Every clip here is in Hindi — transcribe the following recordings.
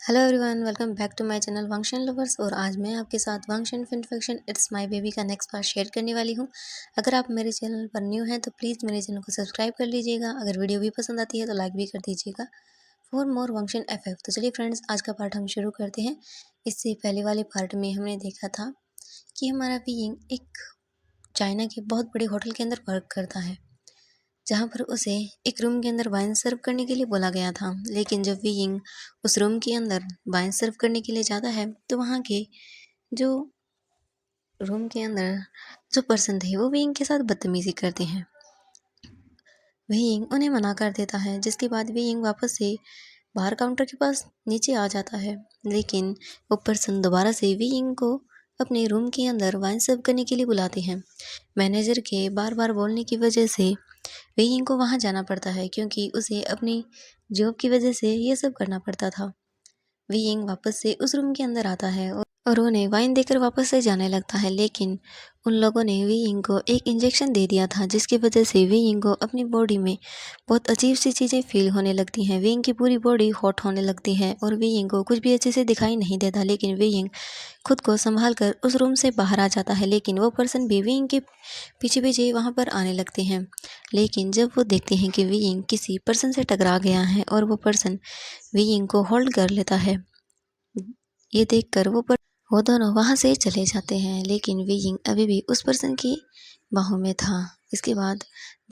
Hello everyone, welcome back to my channel Vanshan lovers. और आज मैं आपके साथ Vanshan fiction it's my baby का नेक्स्ट पार्ट शेयर करने वाली हूँ। अगर आप मेरे चैनल पर न्यू हैं तो प्लीज़ मेरे चैनल को सब्सक्राइब कर लीजिएगा। अगर वीडियो भी पसंद आती है तो लाइक भी कर दीजिएगा फॉर मोर वंशन एफएफ। तो चलिए फ्रेंड्स, आज का पार्ट हम शुरू करते हैं। इससे पहले वाले पार्ट में हमने देखा था कि हमारा बीइंग एक चाइना के बहुत बड़े होटल के अंदर वर्क करता है, जहाँ पर उसे एक रूम के अंदर वाइन सर्व करने के लिए बोला गया था। लेकिन जब वियिंग उस रूम के अंदर वाइन सर्व करने के लिए जाता है तो वहाँ के जो रूम के अंदर जो पर्सन थे वो वियिंग के साथ बदतमीजी करते हैं। वियिंग उन्हें मना कर देता है, जिसके बाद वियिंग वापस से बाहर काउंटर के पास नीचे आ जाता है। लेकिन वो पर्सन दोबारा से वियिंग को अपने रूम के अंदर वाइन सर्व करने के लिए बुलाते हैं। मैनेजर के बार बार बोलने की वजह से वेइंग को वहाँ जाना पड़ता है, क्योंकि उसे अपनी जॉब की वजह से ये सब करना पड़ता था। वेइंग वापस से उस रूम के अंदर आता है और उन्हें वाइन देकर वापस से जाने लगता है। लेकिन उन लोगों ने वेइंग को एक इंजेक्शन दे दिया था, जिसकी वजह से वेइंग को अपनी बॉडी में बहुत अजीब सी चीज़ें फील होने लगती हैं। वेइंग की पूरी बॉडी हॉट होने लगती है और वेइंग को कुछ भी अच्छे से दिखाई नहीं देता। लेकिन वेइंग खुद को संभाल कर उस रूम से बाहर आ जाता है। लेकिन वो पर्सन भी विंग के पीछे पीछे वहाँ पर आने लगते हैं। लेकिन जब वो देखते हैं कि विंग किसी पर्सन से टकरा गया है और वो पर्सन विंग को होल्ड कर लेता है, ये देखकर वो दोनों वहाँ से चले जाते हैं। लेकिन विंग अभी भी उस पर्सन की बाहों में था। इसके बाद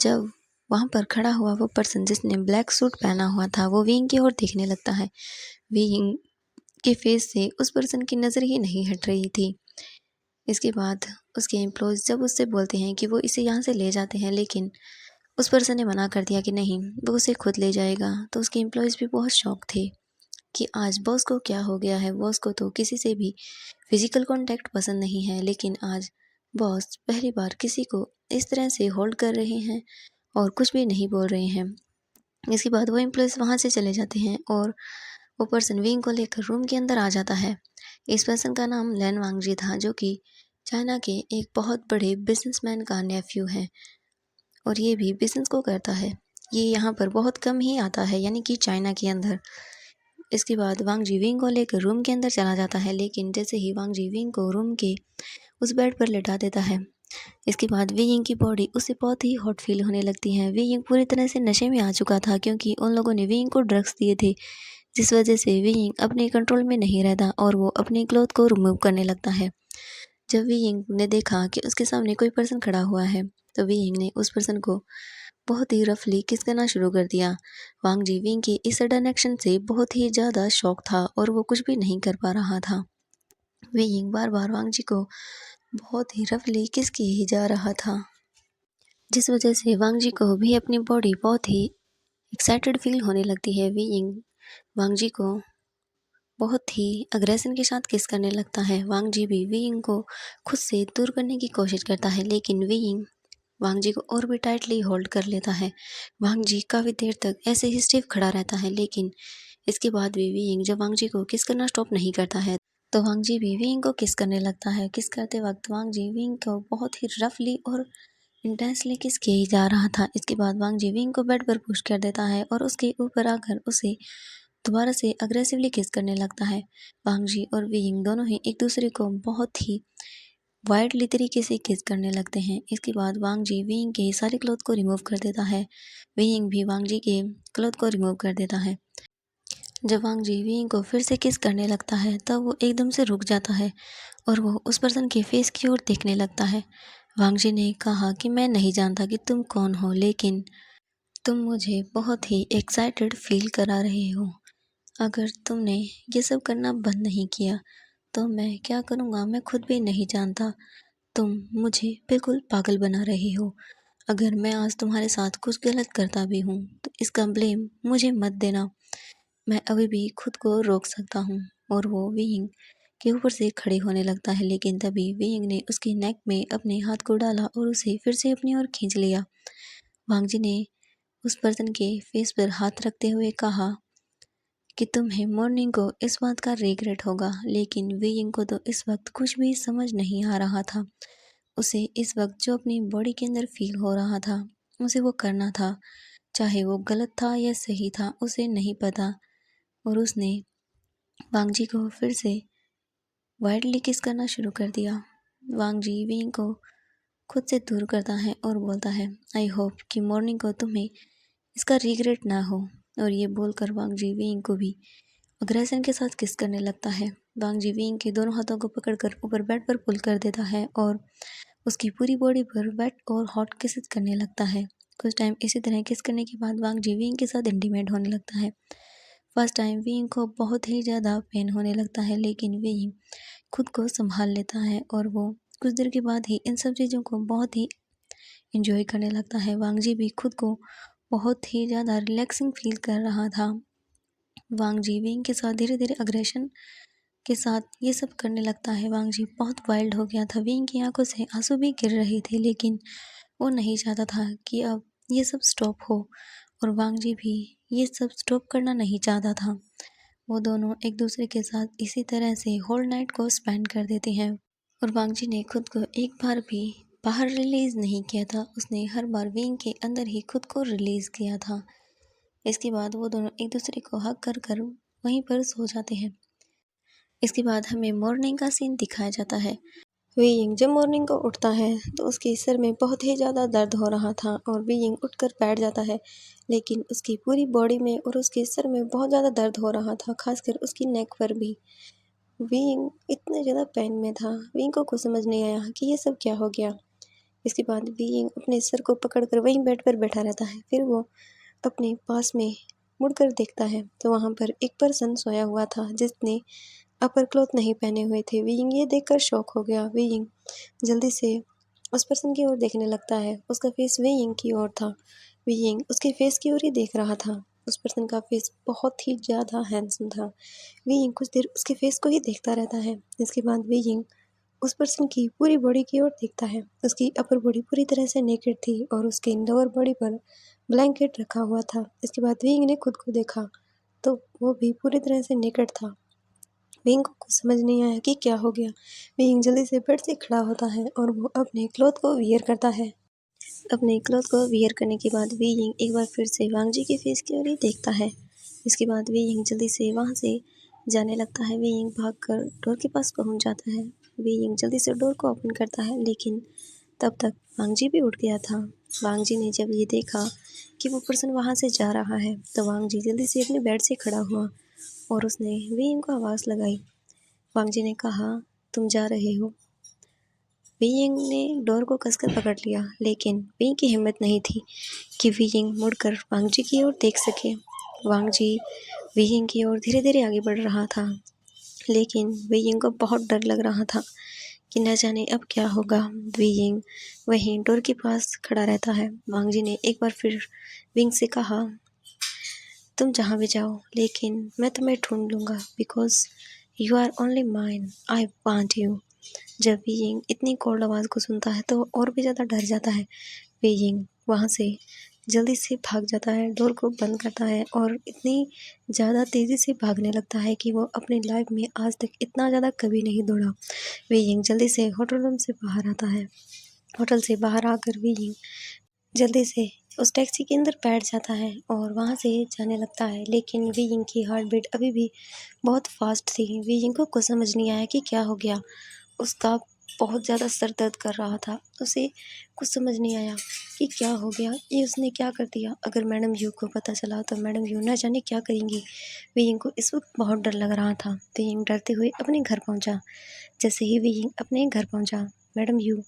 जब वहाँ पर खड़ा हुआ वो पर्सन जिसने ब्लैक सूट पहना हुआ था, वो विंग की ओर देखने लगता है। विंग के फेस से उस पर्सन की नज़र ही नहीं हट रही थी। इसके बाद उसके एम्प्लॉयज़ जब उससे बोलते हैं कि वो इसे यहाँ से ले जाते हैं, लेकिन उस पर्सन ने मना कर दिया कि नहीं, वो उसे खुद ले जाएगा। तो उसके एम्प्लॉयज़ भी बहुत शॉक थे कि आज बॉस को क्या हो गया है। बॉस को तो किसी से भी फिजिकल कांटेक्ट पसंद नहीं है, लेकिन आज बॉस पहली बार किसी को इस तरह से होल्ड कर रहे हैं और कुछ भी नहीं बोल रहे हैं। इसके बाद वो एम्प्लॉयज़ वहाँ से चले जाते हैं और वो पर्सन विंग को लेकर रूम के अंदर आ जाता है। इस पर्सन का नाम लैन वांगजी था, जो कि चाइना के एक बहुत बड़े बिजनेसमैन का नेफ्यू है और ये भी बिजनेस को करता है। ये यहाँ पर बहुत कम ही आता है, यानी कि चाइना के अंदर। इसके बाद वांग जी विंग को लेकर रूम के अंदर चला जाता है। लेकिन जैसे ही वांग जी विंग को रूम के उस बेड पर लेटा देता है, इसके बाद वियिंग की बॉडी उसे बहुत ही हॉट फील होने लगती है। वियिंग पूरी तरह से नशे में आ चुका था, क्योंकि उन लोगों ने वियिंग को ड्रग्स दिए थे, जिस वजह से वियिंग अपने कंट्रोल में नहीं रहता और वो अपने क्लॉथ को रिमूव करने लगता है। जब वियिंग ने देखा कि उसके सामने कोई पर्सन खड़ा हुआ है, तो वियिंग ने उस पर्सन को बहुत ही रफली किस करना शुरू कर दिया। वांग जी विंग के इस सडन एक्शन से बहुत ही ज़्यादा शॉक था और वो कुछ भी नहीं कर पा रहा था। वियिंग बार बार वांग जी को बहुत ही रफली किस किए ही जा रहा था, जिस वजह से वांग जी को भी अपनी बॉडी बहुत ही एक्साइटेड फील होने लगती है। वियिंग वांग जी को बहुत ही अग्रेशन के साथ किस करने लगता है। वांग जी भी वियिंग को खुद से दूर करने की कोशिश करता है, लेकिन वियिंग वांग जी को और भी टाइटली होल्ड कर लेता है। वांग जी काफ़ी देर तक ऐसे ही स्टिफ खड़ा रहता है, लेकिन इसके बाद भी वियिंग जब वांग जी को किस करना स्टॉप नहीं करता है, तो वांग जी भी वियिंग को किस करने लगता है। किस करते वक्त वांग जी वियिंग को बहुत ही रफली और इंटेंसली किस किया ही जा रहा था। इसके बाद वांग जी वियिंग को बेड पर पुश कर देता है और उसके ऊपर आकर उसे दोबारा से अग्रेसिवली किस करने लगता है। वांग जी और वियिंग दोनों ही एक दूसरे को बहुत ही वाइल्डली तरीके से किस करने लगते हैं। इसके बाद वांग जी वियिंग के सारे क्लॉथ को रिमूव कर देता है। वियिंग भी वांग जी के क्लॉथ को रिमूव कर देता है। जब वांग जी वियिंग को फिर से किस करने लगता है, तब वो एकदम से रुक जाता है और वो उस पर्सन के फेस की ओर देखने लगता है। वांग जी ने कहा कि मैं नहीं जानता कि तुम कौन हो, लेकिन तुम मुझे बहुत ही एक्साइटेड फील करा रहे हो। अगर तुमने ये सब करना बंद नहीं किया तो मैं क्या करूँगा मैं खुद भी नहीं जानता। तुम मुझे बिल्कुल पागल बना रहे हो। अगर मैं आज तुम्हारे साथ कुछ गलत करता भी हूँ तो इसका ब्लेम मुझे मत देना। मैं अभी भी खुद को रोक सकता हूँ। और वो वियिंग के ऊपर से खड़े होने लगता है, लेकिन तभी वियिंग ने उसके नेक में अपने हाथ को डाला और उसे फिर से अपनी ओर खींच लिया। वांग जी ने उस पर्सन के फेस पर हाथ रखते हुए कहा कि तुम्हें मॉर्निंग को इस बात का रिग्रेट होगा। लेकिन वियिंग को तो इस वक्त कुछ भी समझ नहीं आ रहा था। उसे इस वक्त जो अपनी बॉडी के अंदर फील हो रहा था, उसे वो करना था, चाहे वो गलत था या सही था, उसे नहीं पता। और उसने वांग जी को फिर से वाइल्डली किस करना शुरू कर दिया। वांग जी वी यिंग को खुद से दूर करता है और बोलता है, आई होप कि मॉर्निंग को तुम्हें इसका रिग्रेट ना हो। और ये बोलकर वांग जी वी यिंग को भी अग्रेशन के साथ किस करने लगता है। वांग जी वी यिंग के दोनों हाथों को पकड़कर ऊपर बेड पर पुल कर देता है और उसकी पूरी बॉडी पर वेट और हॉट किसेस करने लगता है। कुछ टाइम इसी तरह किस करने के बाद वांग जी वी यिंग के साथ इंटीमेट होने लगता है। फर्स्ट टाइम वी यिंग को बहुत ही ज़्यादा पेन होने लगता है, लेकिन वी यिंग खुद को संभाल लेता है और वो कुछ देर के बाद ही इन सब चीज़ों को बहुत ही इंजॉय करने लगता है। वांग जी भी खुद को बहुत ही ज़्यादा रिलैक्सिंग फील कर रहा था। वांग जी वी यिंग के साथ धीरे धीरे अग्रेशन के साथ ये सब करने लगता है। वांग जी बहुत वाइल्ड हो गया था। वी यिंग की आंखों से आंसू भी गिर रहे थे, लेकिन वो नहीं चाहता था कि अब ये सब स्टॉप हो, और वांग जी भी ये सब स्टॉप करना नहीं चाहता था। वो दोनों एक दूसरे के साथ इसी तरह से होल नाइट को स्पेंड कर देते हैं। और वांग जी ने खुद को एक बार भी बाहर रिलीज़ नहीं किया था। उसने हर बार विंग के अंदर ही खुद को रिलीज़ किया था। इसके बाद वो दोनों एक दूसरे को हग कर कर वहीं पर सो जाते हैं। इसके बाद हमें मॉर्निंग का सीन दिखाया जाता है। वी यिंग जब मॉर्निंग को उठता है तो उसके सिर में बहुत ही ज़्यादा दर्द हो रहा था और वी यिंग उठकर बैठ जाता है, लेकिन उसकी पूरी बॉडी में और उसके सिर में बहुत ज़्यादा दर्द हो रहा था, खासकर उसकी नेक पर भी। वी यिंग इतने ज़्यादा पेन में था, वी यिंग को कुछ समझ नहीं आया कि ये सब क्या हो गया। इसके बाद वी यिंग अपने सर को पकड़कर वहीं बेड पर बैठा रहता है। फिर वो अपने पास में मुड़कर देखता है तो वहाँ पर एक पर्सन सोया हुआ था जिसने अपर क्लॉथ नहीं पहने हुए थे। वी यिंग ये देखकर शॉक हो गया। वी यिंग जल्दी से उस पर्सन की ओर देखने लगता है। उसका फेस वी यिंग की ओर था। वी यिंग उसके फेस की ओर ही देख रहा था। उस पर्सन का फेस बहुत ही ज़्यादा हैंडसम था। वी यिंग कुछ देर उसके फेस को ही देखता रहता है। इसके बाद वी यिंग उस पर्सन की पूरी बॉडी की ओर देखता है। उसकी अपर बॉडी पूरी तरह से नेकेड थी और उसके लोअर बॉडी पर ब्लैंकेट रखा हुआ था। इसके बाद विंग ने खुद को देखा तो वो भी पूरी तरह से नेकेड था। विंग को कुछ समझ नहीं आया कि क्या हो गया। विंग जल्दी से बेड से खड़ा होता है और वो अपने क्लॉथ को वियर करता है। अपने क्लॉथ को वियर करने के बाद वी यिंग एक बार फिर से वांग जी के फेस की ओर ही देखता है। इसके बाद वी यिंग जल्दी से वहाँ से जाने लगता है। वी यिंग भागकर डोर के पास पहुँच जाता है। वी यिंग जल्दी से डोर को ओपन करता है, लेकिन तब तक वांग जी भी उठ गया था। वांग जी ने जब ये देखा कि वो पर्सन वहाँ से जा रहा है तो वांग जी जल्दी से अपने बेड से खड़ा हुआ और उसने वी यिंग को आवाज़ लगाई। वांग जी ने कहा, तुम जा रहे हो? वी यिंग ने डोर को कसकर पकड़ लिया, लेकिन वी की हिम्मत नहीं थी कि वी यिंग मुड़कर वांग जी की ओर देख सके। वांग जी वी यिंग की ओर धीरे धीरे आगे बढ़ रहा था, लेकिन वी यिंग को बहुत डर लग रहा था कि न जाने अब क्या होगा। वी यिंग वहीं डोर के पास खड़ा रहता है। वांग जी ने एक बार फिर विंग से कहा, तुम जहाँ भी जाओ, लेकिन मैं तुम्हें ढूंढ लूँगा, because you are only mine, I want you. जब वी यिंग इतनी कोल्ड आवाज़ को सुनता है तो और भी ज़्यादा डर जाता है। वी यिंग वहाँ से जल्दी से भाग जाता है, डोर को बंद करता है और इतनी ज़्यादा तेज़ी से भागने लगता है कि वो अपनी लाइफ में आज तक इतना ज़्यादा कभी नहीं दौड़ा। वी यिंग जल्दी से होटल रूम से बाहर आता है। होटल से बाहर आकर वी यिंग जल्दी से उस टैक्सी के अंदर बैठ जाता है और वहाँ से जाने लगता है, लेकिन वी यिंग की हार्ट बीट अभी भी बहुत फास्ट थी। वी यिंग को कुछ समझ नहीं आया कि क्या हो गया। उसका बहुत ज़्यादा सर दर्द कर रहा था। उसे कुछ समझ नहीं आया कि क्या हो गया, ये उसने क्या कर दिया। अगर मैडम यू को पता चला तो मैडम यू न जाने क्या करेंगी। वी यिंग को इस वक्त बहुत डर लग रहा था। वी यिंग डरते हुए अपने घर पहुँचा। जैसे ही वी यिंग अपने घर पहुँचा, मैडम यू,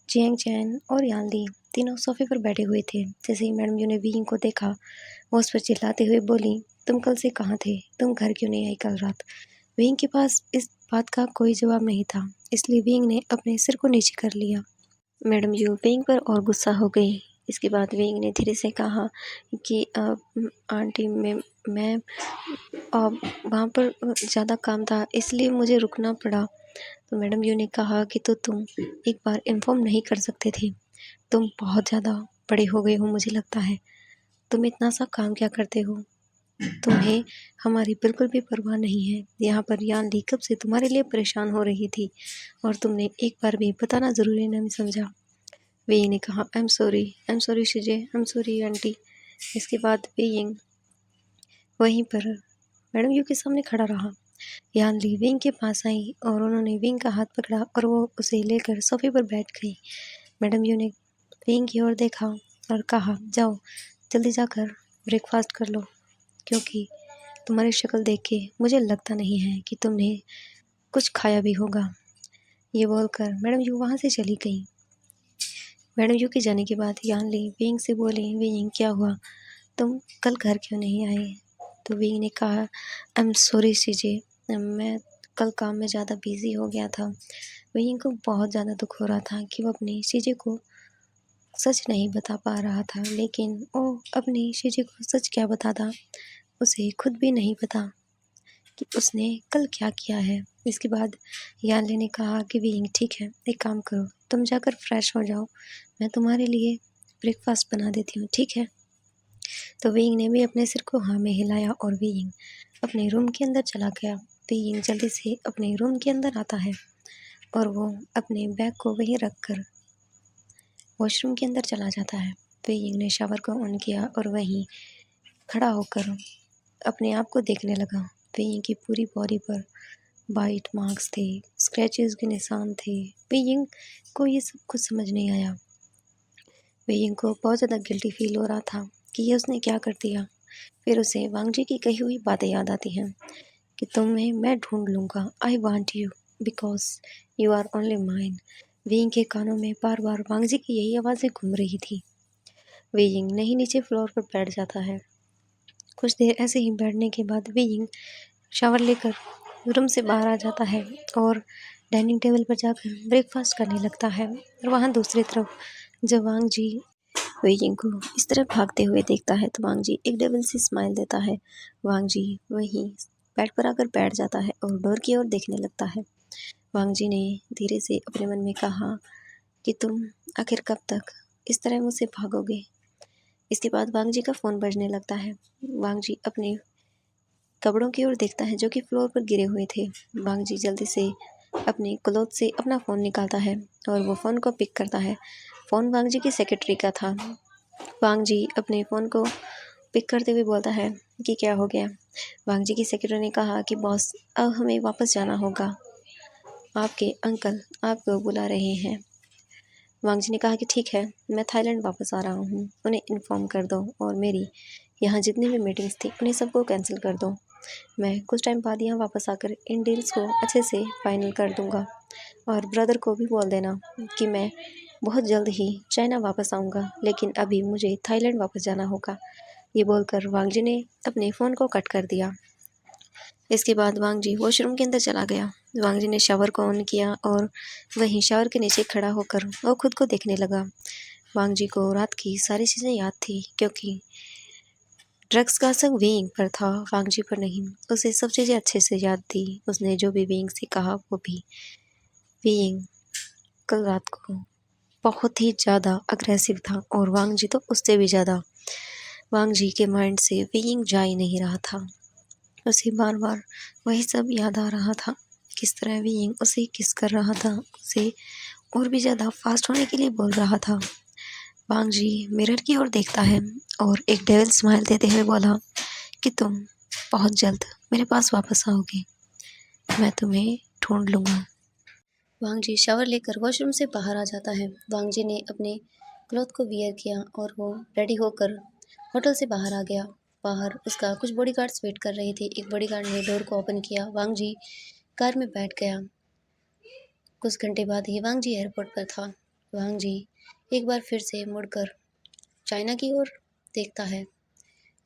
जियांग चैन और यानली तीनों सोफे पर बैठे हुए थे। जैसे ही मैडम यू ने वी यिंग को देखा, वो उस पर चिल्लाते हुए बोली, तुम कल से कहाँ थे? तुम घर क्यों नहीं आई कल रात? वी यिंग के पास इस बात का कोई जवाब नहीं था, इसलिए वी यिंग ने अपने सिर को नीचे कर लिया। मैडम यू वी यिंग पर और गुस्सा हो गई। इसके बाद वी यिंग ने धीरे से कहा कि आंटी मैं वहाँ पर ज़्यादा काम था, इसलिए मुझे रुकना पड़ा। तो मैडम यू ने कहा कि तो तुम एक बार इन्फॉर्म नहीं कर सकते थे? तुम बहुत ज़्यादा बड़े हो गए हो, मुझे लगता है। तुम इतना सा काम क्या करते हो? तुम्हें हमारी बिल्कुल भी परवाह नहीं है। यहाँ पर यानली कब से तुम्हारे लिए परेशान हो रही थी और तुमने एक बार भी बताना ज़रूरी नहीं समझा। वे ने कहा, आई एम सॉरी शीजे, आई एम सॉरी आंटी। इसके बाद वे वहीं पर मैडम यू के सामने खड़ा रहा यान ली विंग के पास आई और उन्होंने विंग का हाथ पकड़ा और वो उसे लेकर सोफे पर बैठ गई। मैडम यू ने विंग की ओर देखा और कहा, जाओ जल्दी जाकर ब्रेकफास्ट कर लो, क्योंकि तुम्हारी शक्ल देख के मुझे लगता नहीं है कि तुमने कुछ खाया भी होगा। ये बोलकर मैडम यू वहाँ से चली गई। मैडम यू के जाने के बाद यान ली विंग से बोली, विंग क्या हुआ, तुम कल घर क्यों नहीं आई? तो विंग ने कहा, आई एम सॉरी सीजे, मैं कल काम में ज़्यादा बिजी हो गया था। विंग को बहुत ज़्यादा दुख हो रहा था कि वो अपनी सीजे को सच नहीं बता पा रहा था, लेकिन वो अपनी सीजे को सच क्या बताता उसे खुद भी नहीं पता कि उसने कल क्या किया है। इसके बाद यानले ने कहा कि विंग ठीक है, एक काम करो, तुम जाकर फ्रेश हो जाओ, मैं तुम्हारे लिए ब्रेकफास्ट बना देती हूँ, ठीक है? तो विंग ने भी अपने सिर को हाँ में हिलाया और विंग अपने रूम के अंदर चला गया। विंग जल्दी से अपने रूम के अंदर आता है और वो अपने बैग को वहीं रख कर वॉशरूम के अंदर चला जाता है। विंग ने शावर को ऑन किया और वहीं खड़ा होकर अपने आप को देखने लगा। विंग की पूरी बॉडी पर बाइट मार्क्स थे, स्क्रैचेस के निशान थे। विंग को ये सब कुछ समझ नहीं आया। विंग को बहुत ज़्यादा गिल्टी फील हो रहा था कि ये उसने क्या कर दिया। फिर उसे वांग जी की कही हुई बातें याद आती हैं कि तुम्हें मैं ढूंढ लूँगा, I want you because you are only mine. Ying के कानों में बार बार वांग जी की यही आवाज़ें घूम रही थी। विंग नहीं नीचे फ्लोर पर बैठ जाता है। कुछ देर ऐसे ही बैठने के बाद विंग शावर लेकर रूम से बाहर आ जाता है और डाइनिंग टेबल पर जाकर ब्रेकफास्ट करने लगता है। और वहाँ दूसरी तरफ जब वांग जी वेइंग को इस तरह भागते हुए देखता है तो वांग जी एक डेविल सी स्माइल देता है। वांग जी वहीं बेड पर आकर बैठ जाता है और डोर की ओर देखने लगता है। वांग जी ने धीरे से अपने मन में कहा कि तुम आखिर कब तक इस तरह मुझसे भागोगे। इसके बाद वांग जी का फ़ोन बजने लगता है। वांग जी अपने कपड़ों की ओर देखता है जो कि फ्लोर पर गिरे हुए थे। वांग जी जल्दी से अपने क्लोथ से अपना फ़ोन निकालता है और वो फ़ोन को पिक करता है। फ़ोन वांग जी की सेक्रेटरी का था। वांग जी अपने फ़ोन को पिक करते हुए बोलता है कि क्या हो गया। वांग जी की सेक्रेटरी ने कहा कि बॉस अब हमें वापस जाना होगा, आपके अंकल आपको बुला रहे हैं। वांग जी ने कहा कि ठीक है, मैं थाईलैंड वापस आ रहा हूँ, उन्हें इन्फॉर्म कर दो और मेरी यहाँ जितनी भी मीटिंग्स थी उन्हें सबको कैंसिल कर दो। मैं कुछ टाइम बाद यहाँ वापस आकर इन डील्स को अच्छे से फाइनल कर दूँगा और ब्रदर को भी बोल देना कि मैं बहुत जल्द ही चाइना वापस आऊँगा, लेकिन अभी मुझे थाईलैंड वापस जाना होगा। ये बोलकर वांग जी ने अपने फ़ोन को कट कर दिया। इसके बाद वांग जी वॉशरूम के अंदर चला गया। वांग जी ने शावर को ऑन किया और वहीं शावर के नीचे खड़ा होकर वो खुद को देखने लगा। वांग जी को रात की सारी चीज़ें याद थी, क्योंकि ड्रग्स का असर वेइंग पर था, वांग जी पर नहीं। उसे सब चीज़ें अच्छे से याद थी। उसने जो भी वेइंग से कहा वो भी। वेइंग कल रात को बहुत ही ज़्यादा अग्रेसिव था और वांग जी तो उससे भी ज़्यादा। वांग जी के माइंड से वेइंग जा ही नहीं रहा था। उसे बार बार वही सब याद आ रहा था, किस तरह वेइंग उसे किस कर रहा था, उसे और भी ज़्यादा फास्ट होने के लिए बोल रहा था। वांग जी मिरर की ओर देखता है और एक डेविल स्माइल देते हुए बोला कि तुम बहुत जल्द मेरे पास वापस आओगे, मैं तुम्हें ढूंढ लूँगा। वांग जी शावर लेकर वॉशरूम से बाहर आ जाता है। वांग जी ने अपने क्लॉथ को वियर किया और वो रेडी होकर होटल से बाहर आ गया। बाहर उसका कुछ बॉडीगार्ड्स वेट कर रहे थे। एक बॉडीगार्ड ने डोर को ओपन किया। वांग जी कार में बैठ गया। कुछ घंटे बाद ही वांग जी एयरपोर्ट पर था। वांग जी एक बार फिर से मुड़कर चाइना की ओर देखता है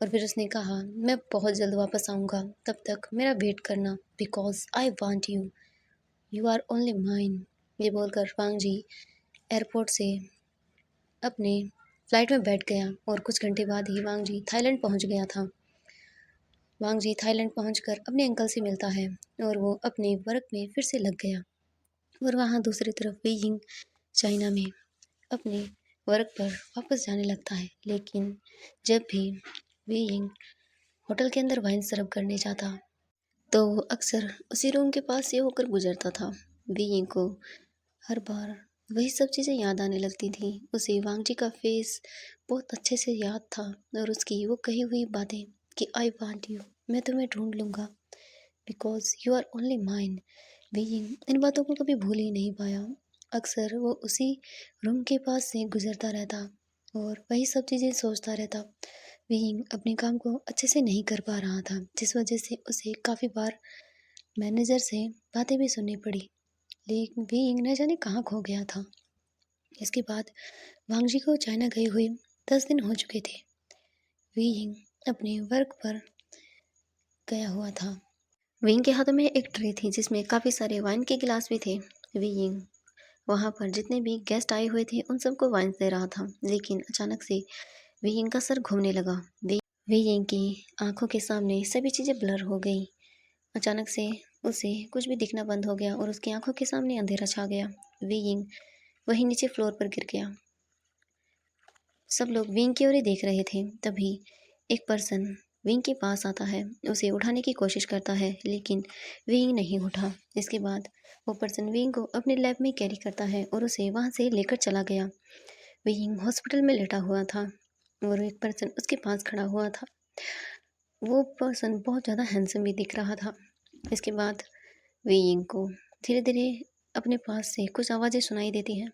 और फिर उसने कहा, मैं बहुत जल्द वापस आऊँगा, तब तक मेरा वेट करना, because I want you, you are only mine. ये बोलकर वांग जी एयरपोर्ट से अपने फ्लाइट में बैठ गया और कुछ घंटे बाद ही वांग जी थाईलैंड पहुंच गया था। वांग जी थाईलैंड पहुंचकर अपने अंकल से मिलता है और वो अपने वर्क में फिर से लग गया। और वहाँ दूसरी तरफ बीइंग चाइना में अपने वर्क पर वापस जाने लगता है। लेकिन जब भी बीइंग होटल के अंदर वाइन सर्व करने जाता तो वो अक्सर उसी रूम के पास से होकर गुजरता था। बीइंग को हर बार वही सब चीज़ें याद आने लगती थी। उसे वांग जी का फेस बहुत अच्छे से याद था और उसकी वो कही हुई बातें कि आई वांट यू, मैं तुम्हें ढूंढ लूँगा, because you are only mine. बीइंग इन बातों को कभी भूल ही नहीं पाया। अक्सर वो उसी रूम के पास से गुजरता रहता और वही सब चीज़ें सोचता रहता। बीइंग अपने काम को अच्छे से नहीं कर पा रहा था, जिस वजह से उसे काफ़ी बार मैनेजर से बातें भी सुननी पड़ी। लेकिन बीइंग न जाने कहाँ खो गया था। इसके बाद वांगजी को चाइना गए हुए 10 दिन हो चुके थे। बीइंग अपने वर्क पर गया हुआ था। विंग के हाथों में एक ट्रे थी जिसमें काफ़ी सारे वाइन के गिलास भी थे। विंग वहाँ पर जितने भी गेस्ट आए हुए थे उन सबको वाइन दे रहा था, लेकिन अचानक से विंग का सर घूमने लगा। विंग की आंखों के सामने सभी चीज़ें ब्लर हो गई। अचानक से उसे कुछ भी दिखना बंद हो गया और उसकी आंखों के सामने अंधेरा छा गया। विंग वहीं नीचे फ्लोर पर गिर गया। सब लोग विंग की ओर ही देख रहे थे। तभी एक पर्सन विंग के पास आता है, उसे उठाने की कोशिश करता है, लेकिन विंग नहीं उठा। इसके बाद वो पर्सन विंग को अपने लैब में कैरी करता है और उसे वहाँ से लेकर चला गया। विंग हॉस्पिटल में लेटा हुआ था और एक पर्सन उसके पास खड़ा हुआ था। वो पर्सन बहुत ज़्यादा हैंडसम भी दिख रहा था। इसके बाद विंग को धीरे धीरे अपने पास से कुछ आवाज़ें सुनाई देती हैं।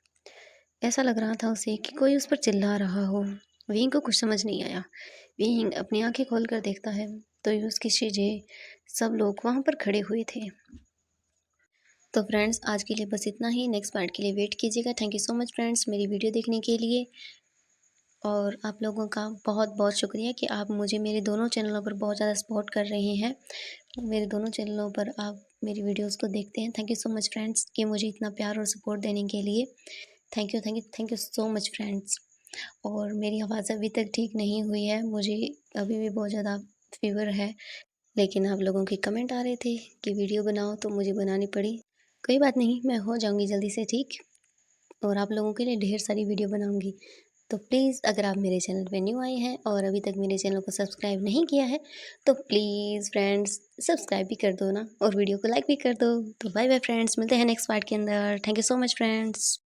ऐसा लग रहा था उसे कि कोई उस पर चिल्ला रहा हो। विंग को कुछ समझ नहीं आया। विंग अपनी आंखें खोलकर देखता है तो उसकी चीजें सब लोग वहाँ पर खड़े हुए थे। तो फ्रेंड्स आज के लिए बस इतना ही। नेक्स्ट पार्ट के लिए वेट कीजिएगा। Thank you so much friends मेरी वीडियो देखने के लिए। और आप लोगों का बहुत बहुत शुक्रिया कि आप मुझे मेरे दोनों चैनलों पर बहुत ज़्यादा सपोर्ट कर रहे हैं। मेरे दोनों चैनलों पर आप मेरी वीडियोस को देखते हैं। Thank you so much friends कि मुझे इतना प्यार और सपोर्ट देने के लिए। Thank you thank you thank you so much friends. और मेरी आवाज़ अभी तक ठीक नहीं हुई है, मुझे अभी भी बहुत ज़्यादा फ़ीवर है। लेकिन आप लोगों के कमेंट आ रहे थे कि वीडियो बनाओ तो मुझे बनानी पड़ी। कोई बात नहीं, मैं हो जाऊँगी जल्दी से ठीक और आप लोगों के लिए ढेर सारी वीडियो बनाऊँगी। तो प्लीज़ अगर आप मेरे चैनल पे न्यू आए हैं और अभी तक मेरे चैनल को सब्सक्राइब नहीं किया है तो प्लीज़ फ्रेंड्स सब्सक्राइब भी कर दो ना और वीडियो को लाइक भी कर दो। तो बाय बाय फ्रेंड्स, मिलते हैं नेक्स्ट पार्ट के अंदर। Thank you so much friends.